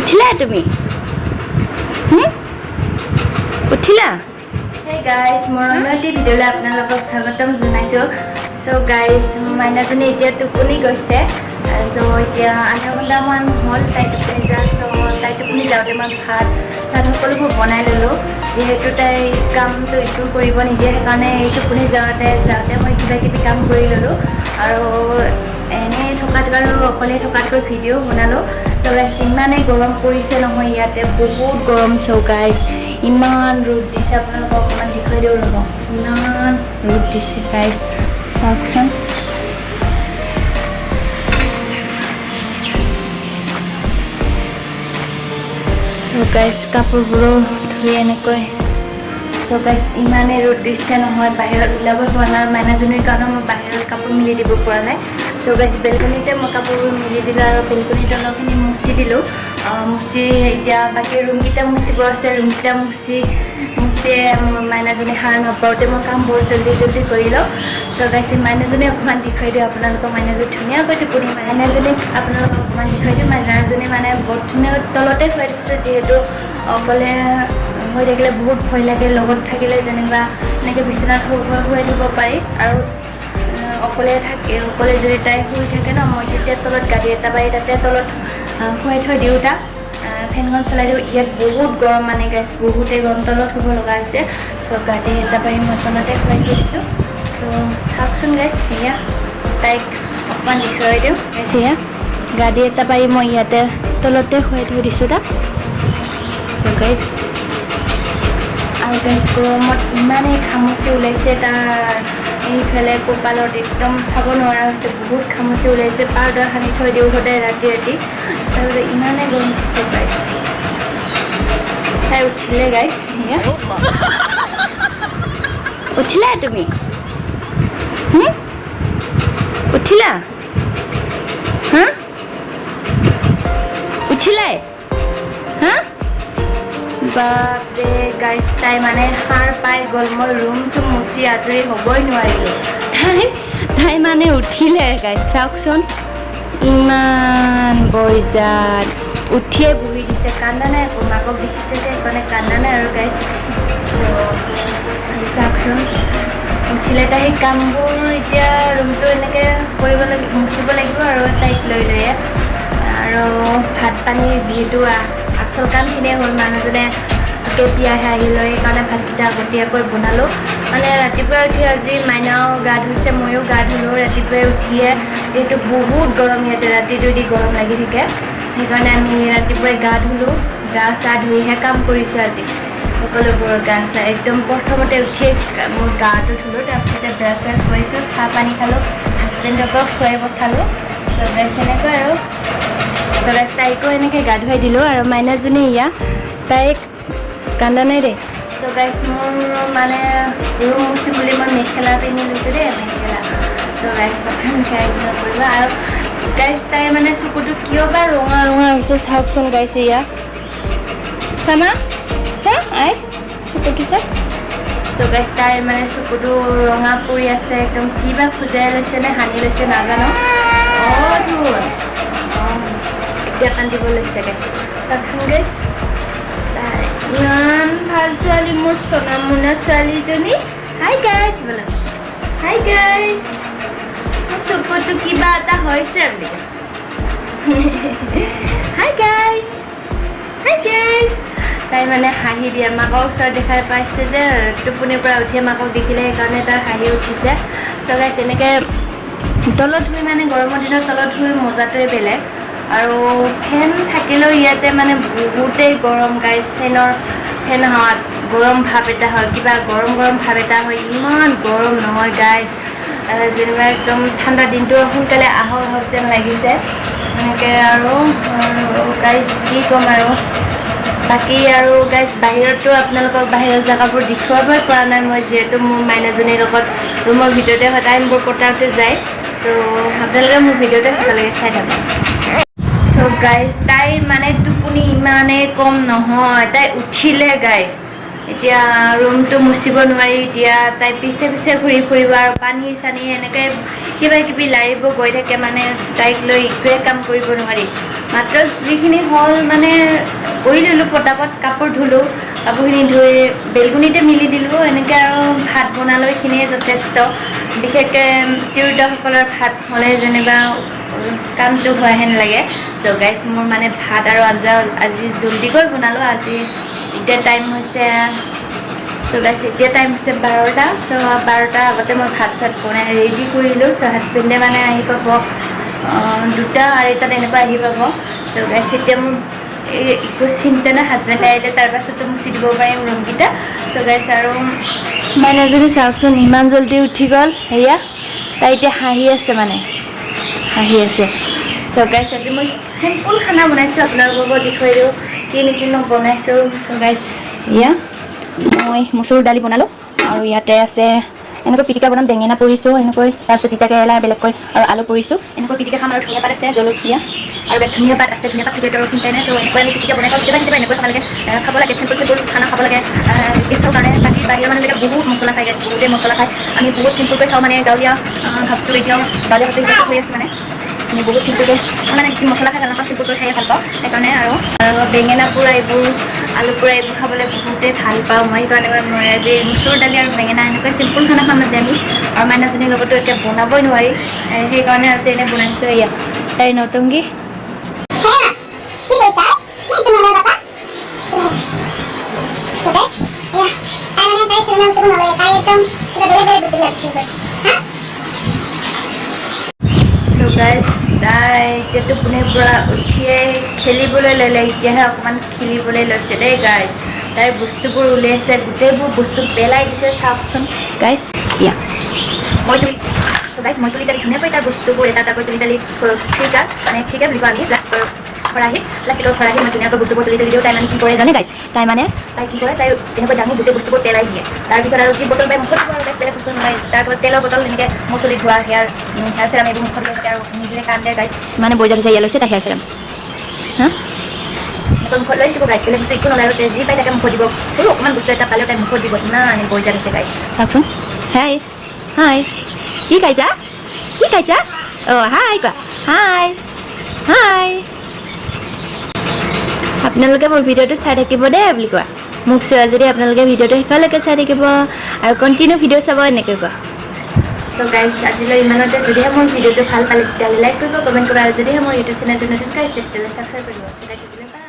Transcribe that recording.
উঠিলা তুমি উঠিলা Hey guys, মোৰ নতুন ভিডিঅ'লৈ আপোনালোকক স্বাগতম জনাইছোঁ। So guys, মাইনাজনী এতিয়া টোপনি গৈছে। So এতিয়া আধা ঘণ্টামান হ'ল তাই টোপনি যোৱা। So তাই টোপনি যাওঁতে মই ভাত সকলোবোৰ বনাই ল'লোঁ। যিহেতু তাই কামটো ইটো কৰিব নিদিয়ে, সেইকাৰণে এই টোপনি যাওঁতে মই কিবা কিবি কাম কৰি ল'লোঁ। আৰু এনেই থকাত বাৰু অকলে থকাতকৈ ভিডিঅ' বনালোঁ। তো গাইছ ইমানেই গৰম পৰিছে নহয়, ইয়াতে বহুত গৰম। চ' গাইছ ইমান ৰ'দ দিছে, আপোনালোকক অকণমান দেখুৱাই দিওঁ ৰ'ব। ইমান ৰ'দ দিছে গাইছ, চাওকচোন। চ' গাইছ কাপোৰবোৰো ধুই এনেকৈ। চ' গাইছ ইমানেই ৰ'দ দিছে নহয়, বাহিৰত ওলাব পৰা নাই। মাইনাজনীৰ কাৰণে মই বাহিৰত কাপোৰ মেলি দিব পৰা নাই। চ' গাইছ বেলকনিতে মই কাপোৰবোৰ মেলি দিলোঁ আৰু বেলকনিৰ তলৰখিনি মুচি দিলোঁ। মুচি এতিয়া বাকী ৰুমকেইটা মুচিব আছে। ৰুমকেইটা মুচি মাইনাজনী সাৰ নাপাওঁতে মই কামবোৰ জল্দি কৰি লওঁ। চ' গাইছ মাইনাজনী অকণমান দেখুৱাই দিওঁ আপোনালোকক। মাইনাজনী ধুনীয়াকৈ টোপনি মাৰে। মাইনাজনীক আপোনালোকক অকণমান দেখুৱাই দিওঁ। মাইনাজনী মানে বহুত ধুনীয়া তলতে শুৱাই থৈছোঁ, যিহেতু অকলে হৈ থাকিলে বহুত ভয় লাগে। লগত থাকিলে যেনিবা এনেকৈ বিচনাত শুৱাই দিব পাৰি, আৰু অকলে যদি তাই শুই থাকে ন, মই তেতিয়া তলত গাড়ী এটা পাৰি তাতে তলত শুৱাই থৈ দিওঁ তাক। ফেনখন চলাই দিওঁ। ইয়াত বহুত গৰম মানে গাইছ, বহুতেই গৰম, তলত শুব লগা হৈছে। চ' গাড়ী এটা পাৰি মই তলতে শুৱাই থৈ দিছোঁ। চ' চাওকচোন গাইছ, সেয়া তাইক অকণমান দেখুৱাই দিওঁ। সেয়া গাড়ী এটা পাৰি মই ইয়াতে তলতে শুৱাই থৈ দিছোঁ তাক। চ' গাইছ আৰু গাইছ গৰমত ইমানেই ঘামুচি ওলাইছে তাৰ এইফালে কঁকালত একদম চাব নোৱাৰা হৈছে, বহুত ঘামুচি ওলাইছে। পাউডাৰ সানি থৈ দিওঁ সদায় ৰাতি তাৰপিছত ইমানেই গৰম উঠিছে গাইছ। তাই উঠিলে গাইছ, উঠিলা তুমি উঠিলা হা উঠিলাই হা? বাপৰে গাইছ, তাই মানে সাৰ পাই গ'ল। মই ৰুম চুম মুচি আজৰি হ'বই নোৱাৰিলোঁ। তাই মানে উঠিলে গাইছ, চাওকচোন ইমান বইজাত উঠিয়ে বহি দিছে। কান্দা নাই, মাকক দেখিছে যে সেইকাৰণে কান্দা নাই আৰু গাইছ। চাওকচোন উঠিলে। তাই কামবোৰ এতিয়া ৰুমটো এনেকৈ কৰিব লাগিব, মুচিব লাগিব আৰু তাইক লৈ আৰু ভাত পানী যিহেতু আচল কামখিনিয়ে হ'ল। মানুহজনে কেতিয়াহে আহিলৈ সেইকাৰণে ভাতকেইটা আগতীয়াকৈ বনালোঁ। মানে ৰাতিপুৱাই উঠি আজি মাইনাও গা ধুইছে, ময়ো গা ধুলোঁ ৰাতিপুৱাই উঠিয়ে। যিহেতু বহুত গৰম ইয়াতে, ৰাতিটো দি গৰম লাগি থাকে, সেইকাৰণে আমি ৰাতিপুৱাই গা ধুলোঁ। গা চা ধুইহে কাম কৰিছোঁ আজি। সকলোবোৰৰ গা চা একদম প্ৰথমতে উঠিয়ে মোৰ গাটো ধুলোঁ, তাৰপিছতে ব্ৰাছ চাছ কৰিছোঁ, চাহ পানী খালোঁ, হাজবেণ্ডকো খুৱাই পঠালোঁ। চবেই সেনেকৈ আৰু চবেই তাইকো এনেকৈ গা ধুৱাই দিলোঁ। আৰু মাইনাজনী ইয়া তাইক কান্দা নাই দেই। ত' গাইছ মোৰ মানে ৰুম মুচি বুলি মই মেখেলা পিন্ধি লৈছোঁ দেই, মেখেলা। ত' গাইছ প্ৰথমকৈ ইগন'ৰ কৰিবা। আৰু গাইছ তাইৰ মানে চকুটো কিয় বা ৰঙা হৈছে, চাওকচোন গাইছ। ইয়া চানা চা আই চকুটো চা। ত' গাইছ তাইৰ মানে চকুটো ৰঙা পৰি আছে, একদম কিবা খুজাই লৈছে নে সানি লৈছে নাজানো। এতিয়া কান্দিব লৈছে গাইছ, চাওকচোন গাইছ। ইমান ভাল ছোৱালী মোৰ সোণা মোনা ছোৱালীজনী। হাই গাইছ বোলে, হাই গাইছ। চকুটো কিবা এটা হৈছে বুলি। Hi guys, hi guys. তাই মানে হাঁহি দিয়ে, মাকক ওচৰত দেখাই পাইছে যে টোপনিৰ পৰা উঠিয়ে মাকক দেখিলে, সেইকাৰণে তাই হাঁহি উঠিছে। ত' গাইছ তেনেকৈ তলত শুই মানে গৰমৰ দিনত তলত শুই মজাটোৱে বেলেগ। আৰু ফেন থাকিলেও ইয়াতে মানে বহুতেই গৰম গাইছ। ফেন হাৱাত গৰম ভাৱ এটা হয়, কিবা গৰম ভাৱ এটা হয়। ইমান গৰম নহয় গাইছ, যেনিবা একদম ঠাণ্ডা দিনটো সোনকালে আহক যেন লাগিছে এনেকৈ। আৰু গাইছ কি ক'ম আৰু বাকী আৰু গাইছ বাহিৰতো আপোনালোকক বাহিৰৰ জেগাবোৰ দেখুৱাবই পৰা নাই মই, যিহেতু মোৰ মাইনাজনীৰ লগত ৰুমৰ ভিতৰতে হয় টাইমবোৰ কটাওঁতে যায়। ত' আপোনালোকে মোৰ ভিডিঅ'তে ভালকৈ চাই থাকক। ত' গাইছ তাইৰ মানে টোপনি ইমানেই কম নহয়, তাই উঠিলে গাইছ। এতিয়া ৰুমটো মুচিব নোৱাৰি এতিয়া তাই পিছে পিছে ঘূৰি ফুৰিব আৰু পানী চানী এনেকৈ কিবা কিবি লাৰিব গৈ থাকে মানে তাইক লৈ একোৱে কাম কৰিব নোৱাৰি মাত্ৰ যিখিনি হ'ল মানে কৰি দিলোঁ পটাপট কাপোৰ ধুলোঁ কাপোৰখিনি ধুই বেলকনিতে মিলি দিলোঁ এনেকৈ আৰু ভাত বনালোঁ এইখিনিয়ে যথেষ্ট বিশেষকৈ তিৰোতাসকলৰ ভাত হ'লে যেনিবা কামটো হোৱা হেন লাগে ত' গাইজ মোৰ মানে ভাত আৰু আঞ্জা আজি জল্দিকৈ বনালোঁ আজি এতিয়া টাইম হৈছে ত' গাইজ এতিয়া টাইম হৈছে 12টা ত' 12টা আগতে মই ভাত চাত বনাই ৰেডি কৰিলোঁ ত' হাজবেণ্ডে মানে আহি পাব 2টা 2:30 এনেকুৱা আহি পাব ত' গাইজ এতিয়া মোৰ একো চিন্তা নাই হাজবেণ্ড আহিলে তাৰ পাছতো মুচি দিব পাৰিম ৰুমকেইটা ত' গাইজ আৰু মাইনাজনী চাওকচোন ইমান জল্দি উঠি গ'ল সেয়া তাই এতিয়া হাঁহি আছে মানে হাঁহি আছে চ' গাইজ আজি মই চিম্পুল খানা বনাইছোঁ আপোনালোকক দেখুৱাই দিওঁ কিনো বনাইছোঁ চ' গাইজ এয়া মই মচুৰ দালি বনালোঁ আৰু ইয়াতে আছে এনেকৈ পিটিকা বনাম বেঙেনা পৰিছোঁ এনেকৈ তাৰপিছত তিতা কেৰেলা বেলেগকৈ আৰু আলু পৰিছোঁ এনেকৈ পিটিকা খাম আৰু ধনিয়া পাত আছে জলকীয়া আৰু বেছ ধনিয়া পাত আছে ধনিয়া পাত থাকিলে আৰু চিন্তাই নাই ত' এনেকৈ আমি পিটিকা বনাই খাওঁ কেতিয়াবা এনেকৈ খাব লাগে চিম্পুল খানা খাব লাগে গেছৰ কাৰণে বাকী বাহিৰৰ মানুহবিলাকে বহুত মছলা খায় বহুতেই মছলা খায় আমি বহুত চিম্পুলকৈ খাওঁ মানে গাঁৱলীয়া ভাতটো এতিয়াও গাঁৱলীয়া ভাতটো হিচাপে হৈ আছে মানে আমি বহুত চিম্পুলকৈ মানে বেছি মছলা খাই ভাল নাপাওঁ চিম্পুলকৈ খাই ভাল পাওঁ সেইকাৰণে আৰু বেঙেনা পোৰা এইবোৰ আলু পোৰা এইবোৰ খাবলৈ বহুতেই ভাল পাওঁ মই সেইকাৰণে মই আজি মচুৰ দালি আৰু বেঙেনা এনেকৈ চিম্পুল খানা খাম আজি আমি আৰু মাইনাজনীৰ লগতো এতিয়া বনাবই নোৱাৰি সেইকাৰণে আজি এনেই বনাইছোঁ এয়া তাই নতুংগী তাই এতিয়া টোপনিৰ পৰা উঠিয়েই খেলিবলৈ ল'লে এতিয়াহে অকণমান খেলিবলৈ লৈছে দেই গাইজ তাইৰ বস্তুবোৰ উলিয়াইছে গোটেইবোৰ বস্তু পেলাই দিছে চাওকচোন গাইজ ইয়া মই তুলি তালি ধুনীয়াকৈ তাৰ বস্তুবোৰ এটা এটাকৈ তুলি তালি খিৰিকা মানে খিৰিকা বুলি কওঁ আমি প্লাষ্টিকৰ খৰাহী মই ধুনীয়াকৈ বস্তুবোৰ তুলি দিওঁ তাই মানে কি কৰে জানে গাইজ তাই কি কৰে তাই এনেকৈ দাঙি গোটেই বস্তুবোৰ পেলাই দিয়ে তাৰপিছত আৰু যি বটল পাই মুখত দিব আৰু বেলেগ বস্তু নহয় তাৰপিছত তেলৰ বটল এনেকৈ মচলি ধোৱা হেয়াৰ চেৰাম এইবোৰ মুখত লৈছে আৰু নিজে কান্দে গাইজ মানে বজাৰ হৈছে ইয়াত লৈছে তাই হেয়াৰ চেৰাম মুখত লৈ দিব গাইজ বেলেগ বস্তু একো নলয় যি পাই তাকে মুখত দিব সৰু অকণমান বস্তু এটা পালেও তাই মুখত দিব ইমান বজাৰ হৈছে গাইজ চাওকচোন হাই কি খাইছা অঁ হাই কোৱা হাই আপোনালোকে মোৰ ভিডিঅ'টো চাই থাকিব দেই বুলি কোৱা মোক চোৱা যদি আপোনালোকে ভিডিঅ'টো শেষলৈকে চাই থাকিব আৰু কণ্টিনিউ ভিডিঅ' চাব এনেকৈ কোৱা চ' গাইজ আজিলৈ ইমানতে যদিহে মোৰ ভিডিঅ'টো ভাল পালে তেতিয়াহ'লে লাইক কৰিব কমেণ্ট কৰিব আৰু যদিহে মোৰ ইউটিউব চেনেলটো নতুনকৈ আহিছে তেতিয়াহ'লে ছাবস্ক্ৰাইব কৰিব